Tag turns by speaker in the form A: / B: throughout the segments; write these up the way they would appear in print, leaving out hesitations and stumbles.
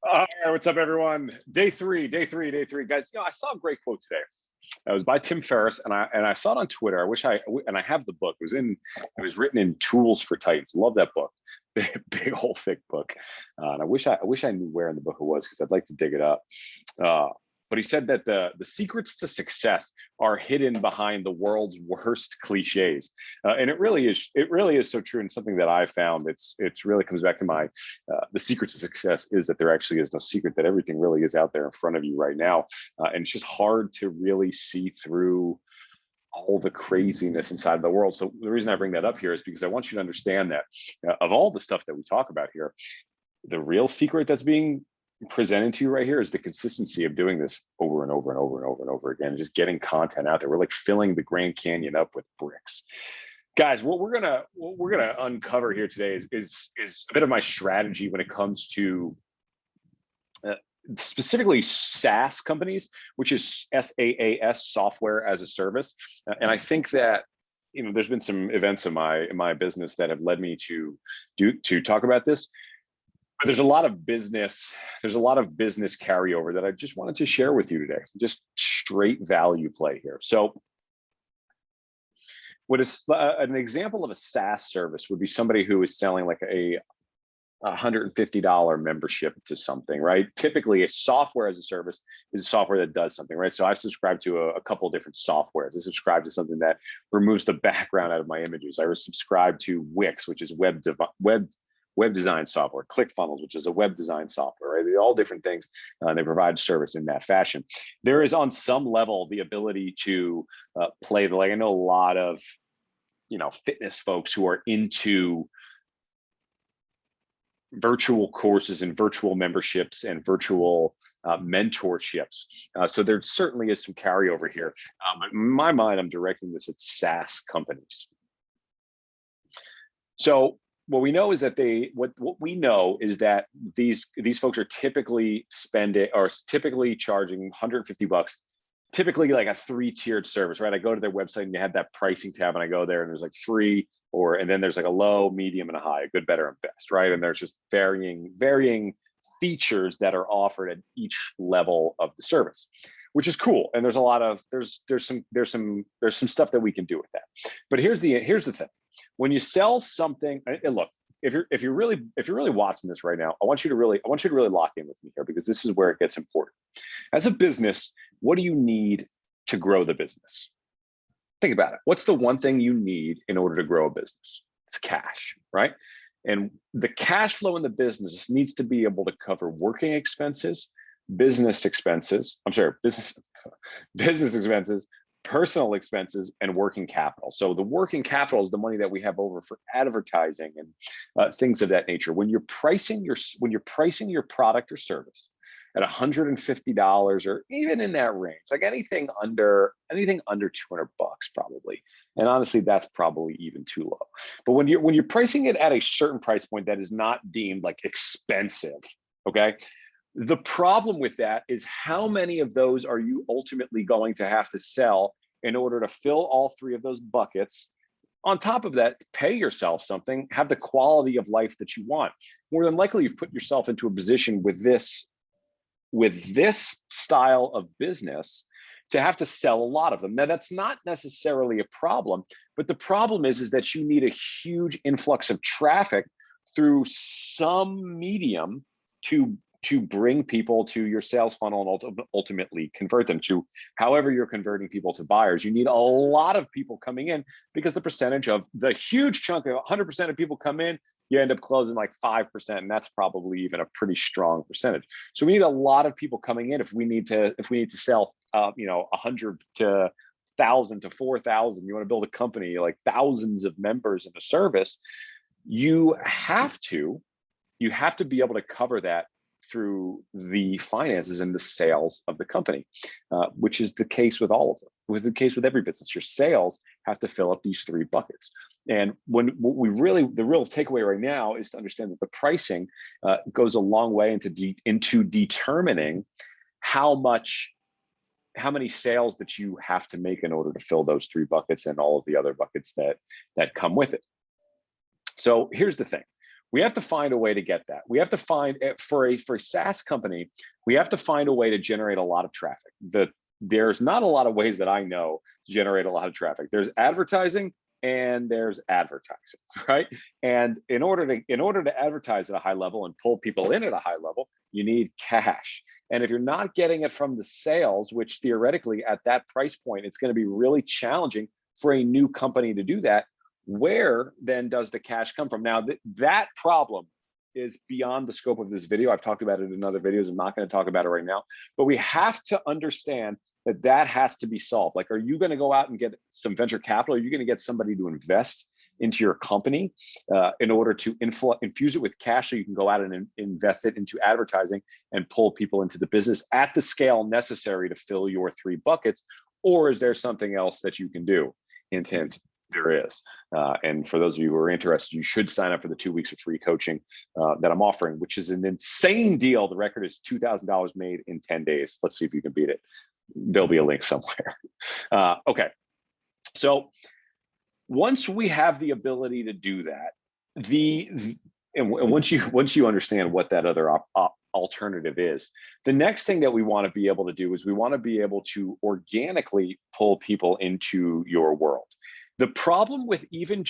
A: All right, what's up, everyone? Day three, guys. I saw a great quote today. It was by Tim Ferriss, and I saw it on Twitter. I have the book. It was written in Tools for Titans. Love that book, big whole thick book. And I wish I knew where in the book it was because I'd like to dig it up. But he said that the secrets to success are hidden behind the world's worst cliches, and it really is so true. And something that I found it's really comes back to the secret to success is that there actually is no secret, that everything really is out there in front of you right now, and it's just hard to really see through all the craziness inside of the world. So the reason I bring that up here is because I want you to understand that of all the stuff that we talk about here, the real secret that's being presented to you right here is the consistency of doing this over and over and over and over and over again, just getting content out there. We're like filling the Grand Canyon up with bricks. Guys, what we're gonna uncover here today is a bit of my strategy when it comes to specifically SaaS companies, which is SaaS, software as a service. And I think that there's been some events in my business that have led me to talk about this. But there's a lot of business carryover that I just wanted to share with you today. Just straight value play here. So what is an example of a SaaS service would be somebody who is selling like a $150 membership to something, right? Typically a software as a service is a software that does something, right? So I've subscribed to a couple of different softwares. I subscribe to something that removes the background out of my images. I was subscribed to Wix, which is web design software, ClickFunnels, which is a web design software, right? They're all different things. They provide service in that fashion. There is on some level the ability to play the, like I know a lot of, fitness folks who are into virtual courses and virtual memberships and virtual mentorships. So there certainly is some carryover here. But in my mind, I'm directing this at SaaS companies. So what we know is that these folks are typically typically charging $150, typically like a 3-tiered service, right? I go to their website and you have that pricing tab, and I go there and there's like free, and then there's like a low, medium, and a high, a good, better, and best, right? And there's just varying features that are offered at each level of the service, which is cool. And there's a lot of there's some stuff that we can do with that. But here's the thing. When you sell something, and look, if you're really watching this right now, I want you to really lock in with me here, because this is where it gets important. As a business, what do you need to grow the business? Think about it. What's the one thing you need in order to grow a business? It's cash, right? And the cash flow in the business needs to be able to cover working expenses, business expenses, personal expenses, and working capital. So the working capital is the money that we have over for advertising and things of that nature. When you're pricing your product or service at $150 or even in that range, like anything under $200 probably, and honestly, that's probably even too low. But when you're pricing it at a certain price point that is not deemed like expensive, okay. The problem with that is how many of those are you ultimately going to have to sell in order to fill all 3 of those buckets? On top of that, pay yourself something, have the quality of life that you want. More than likely, you've put yourself into a position with this style of business to have to sell a lot of them. Now, that's not necessarily a problem, but the problem is that you need a huge influx of traffic through some medium to bring people to your sales funnel and ultimately convert them to however you're converting people to buyers. You need a lot of people coming in, because the percentage of the huge chunk of 100% of people come in, you end up closing like 5%, and that's probably even a pretty strong percentage. So we need a lot of people coming in if we need to sell 100 to 1,000 to 4,000. You want to build a company like thousands of members in a service, you have to be able to cover that through the finances and the sales of the company, which is the case with all of them. It was the case with every business. Your sales have to fill up these 3 buckets. And the real takeaway right now is to understand that the pricing goes a long way into determining how many sales that you have to make in order to fill those 3 buckets and all of the other buckets that come with it. So here's the thing. We have to find a way to get that. We have to find, for a SaaS company, we have to find a way to generate a lot of traffic. There's not a lot of ways that I know to generate a lot of traffic. There's advertising and there's advertising, right? And in order to advertise at a high level and pull people in at a high level, you need cash. And if you're not getting it from the sales, which theoretically at that price point, it's going to be really challenging for a new company to do that, where then does the cash come from? Now, that problem is beyond the scope of this video. I've talked about it in other videos. I'm not going to talk about it right now, but we have to understand that has to be solved. Like, are you going to go out and get some venture capital? Are you going to get somebody to invest into your company in order to infuse it with cash so you can go out and invest it into advertising and pull people into the business at the scale necessary to fill your 3 buckets? Or is there something else that you can do? Hint, hint. There is. And for those of you who are interested, you should sign up for the 2 weeks of free coaching that I'm offering, which is an insane deal. The record is $2,000 made in 10 days. Let's see if you can beat it. There'll be a link somewhere. Okay. So once we have the ability to do that, and once you understand what that other alternative is, the next thing that we want to be able to do is we want to be able to organically pull people into your world. The problem with even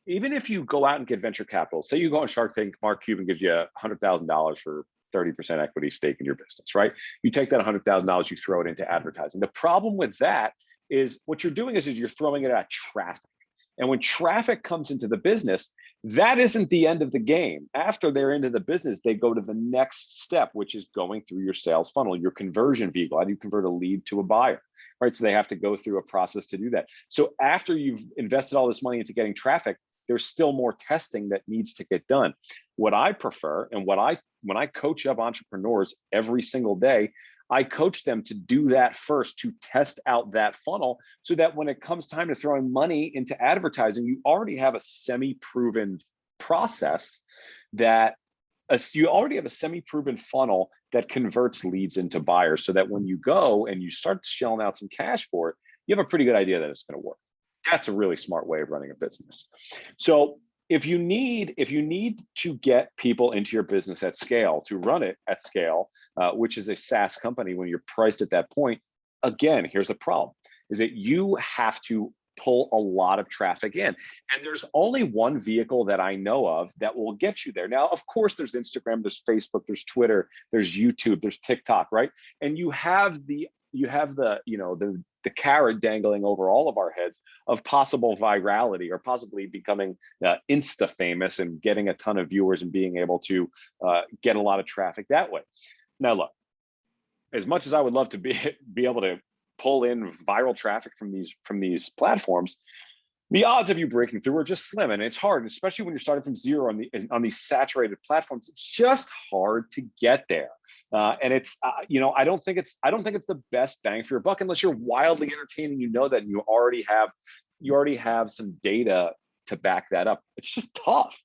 A: if you go out and get venture capital, say you go on Shark Tank, Mark Cuban gives you $100,000 for 30% equity stake in your business, right? You take that $100,000, you throw it into advertising. The problem with that is what you're doing is you're throwing it at traffic. And when traffic comes into the business, that isn't the end of the game. After they're into the business, they go to the next step, which is going through your sales funnel, your conversion vehicle. How do you convert a lead to a buyer? Right? So they have to go through a process to do that. So after you've invested all this money into getting traffic, there's still more testing that needs to get done. What I prefer, and when I coach up entrepreneurs every single day, I coach them to do that first, to test out that funnel, so that when it comes time to throwing money into advertising, you already have a semi-proven process you already have a semi-proven funnel that converts leads into buyers, so that when you go and you start shelling out some cash for it, you have a pretty good idea that it's going to work. That's a really smart way of running a business. So if you need to get people into your business at scale, to run it at scale, which is a SaaS company, when you're priced at that point, again, here's the problem, is that you have to pull a lot of traffic in. And there's only one vehicle that I know of that will get you there. Now, of course, there's Instagram, there's Facebook, there's Twitter, there's YouTube, there's TikTok, right? And you have the carrot dangling over all of our heads of possible virality, or possibly becoming Insta famous and getting a ton of viewers and being able to get a lot of traffic that way. Now, look, as much as I would love to be able to pull in viral traffic from these platforms, the odds of you breaking through are just slim, and it's hard, especially when you're starting from zero on these saturated platforms. It's just hard to get there, and it's I don't think it's the best bang for your buck unless you're wildly entertaining. You know that, and you already have some data to back that up. It's just tough.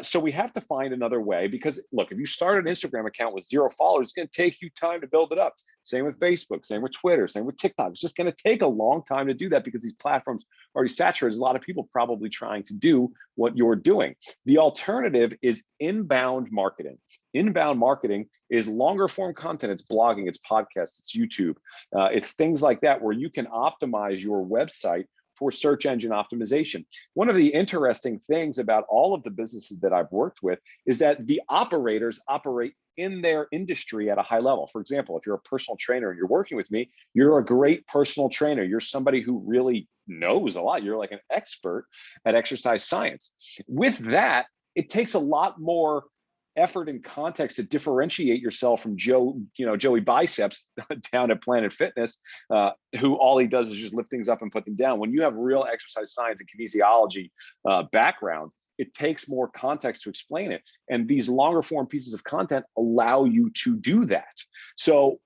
A: So we have to find another way, because look, if you start an Instagram account with 0 followers, it's going to take you time to build it up. Same with Facebook, same with Twitter, same with TikTok. It's just going to take a long time to do that, because these platforms are already saturated. There's a lot of people probably trying to do what you're doing. The alternative is inbound marketing. Inbound marketing is longer form content. It's blogging, it's podcasts, it's YouTube. It's things like that, where you can optimize your website for search engine optimization. One of the interesting things about all of the businesses that I've worked with is that the operators operate in their industry at a high level. For example, if you're a personal trainer and you're working with me, you're a great personal trainer. You're somebody who really knows a lot. You're like an expert at exercise science. With that, it takes a lot more effort and context to differentiate yourself from Joey Biceps down at Planet Fitness, who all he does is just lift things up and put them down. When you have real exercise science and kinesiology background, it takes more context to explain it. And these longer form pieces of content allow you to do that. So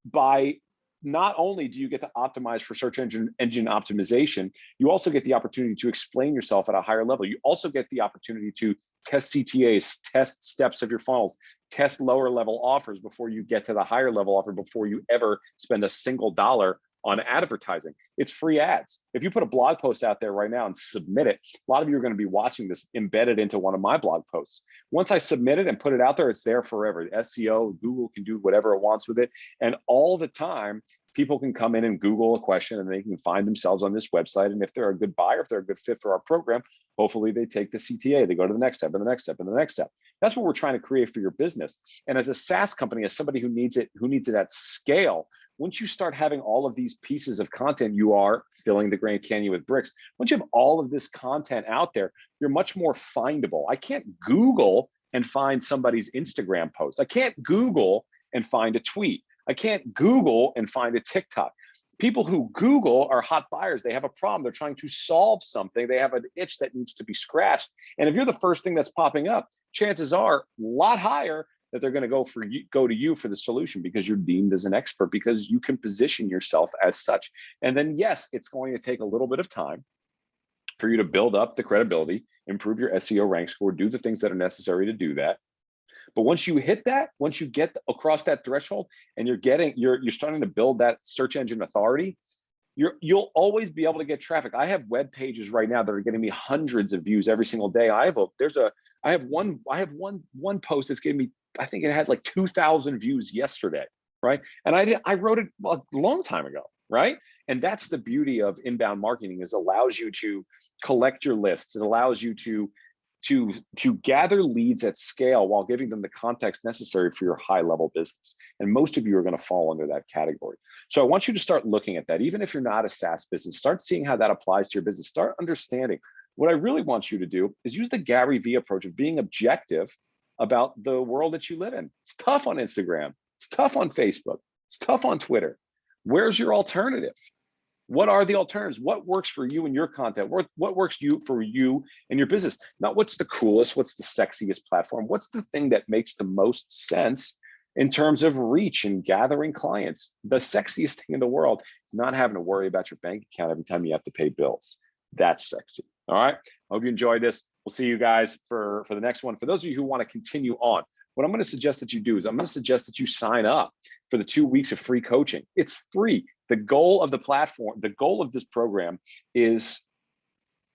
A: by not only do you get to optimize for search engine optimization, you also get the opportunity to explain yourself at a higher level. You also get the opportunity to test CTAs, test steps of your funnels, test lower level offers before you get to the higher level offer, before you ever spend a single dollar on advertising. It's free ads. If you put a blog post out there right now and submit it, a lot of you are going to be watching this embedded into one of my blog posts. Once I submit it and put it out there, it's there forever. SEO, Google can do whatever it wants with it. And all the time, people can come in and Google a question and they can find themselves on this website. And if they're a good buyer, if they're a good fit for our program, hopefully they take the CTA, they go to the next step and the next step and the next step. That's what we're trying to create for your business. And as a SaaS company, as somebody who needs it at scale, once you start having all of these pieces of content, you are filling the Grand Canyon with bricks. Once you have all of this content out there, you're much more findable. I can't Google and find somebody's Instagram post. I can't Google and find a tweet. I can't Google and find a TikTok. People who Google are hot buyers. They have a problem. They're trying to solve something. They have an itch that needs to be scratched. And if you're the first thing that's popping up, chances are a lot higher that they're going to go to you for the solution, because you're deemed as an expert, because you can position yourself as such. And then, yes, it's going to take a little bit of time for you to build up the credibility, improve your SEO rank score, do the things that are necessary to do that. But once you hit that, once you get across that threshold and you're starting to build that search engine authority, you'll always be able to get traffic. I have web pages right now that are getting me hundreds of views every single day. I have one post that's getting me, I think it had like 2,000 views yesterday, right? And I wrote it a long time ago, right? And that's the beauty of inbound marketing, is it allows you to collect your lists. It allows you to gather leads at scale while giving them the context necessary for your high level business. And most of you are going to fall under that category. So I want you to start looking at that. Even if you're not a SaaS business, start seeing how that applies to your business. Start understanding. What I really want you to do is use the Gary Vee approach of being objective about the world that you live in. It's tough on Instagram. It's tough on Facebook. It's tough on Twitter. Where's your alternative? What are the alternatives? What works for you and your content? What works for you and your business? Not what's the coolest, what's the sexiest platform? What's the thing that makes the most sense in terms of reach and gathering clients? The sexiest thing in the world is not having to worry about your bank account every time you have to pay bills. That's sexy. All right. I hope you enjoyed this. We'll see you guys for the next one. For those of you who want to continue on, what I'm going to suggest that you do is I'm going to suggest that you sign up for the 2 weeks of free coaching. It's free. The goal of the platform, the goal of this program is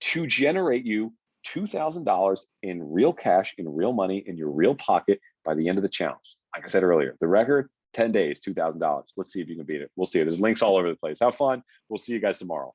A: to generate you $2,000 in real cash, in real money, in your real pocket by the end of the challenge. Like I said earlier, the record, 10 days, $2,000. Let's see if you can beat it. We'll see it. There's links all over the place. Have fun. We'll see you guys tomorrow.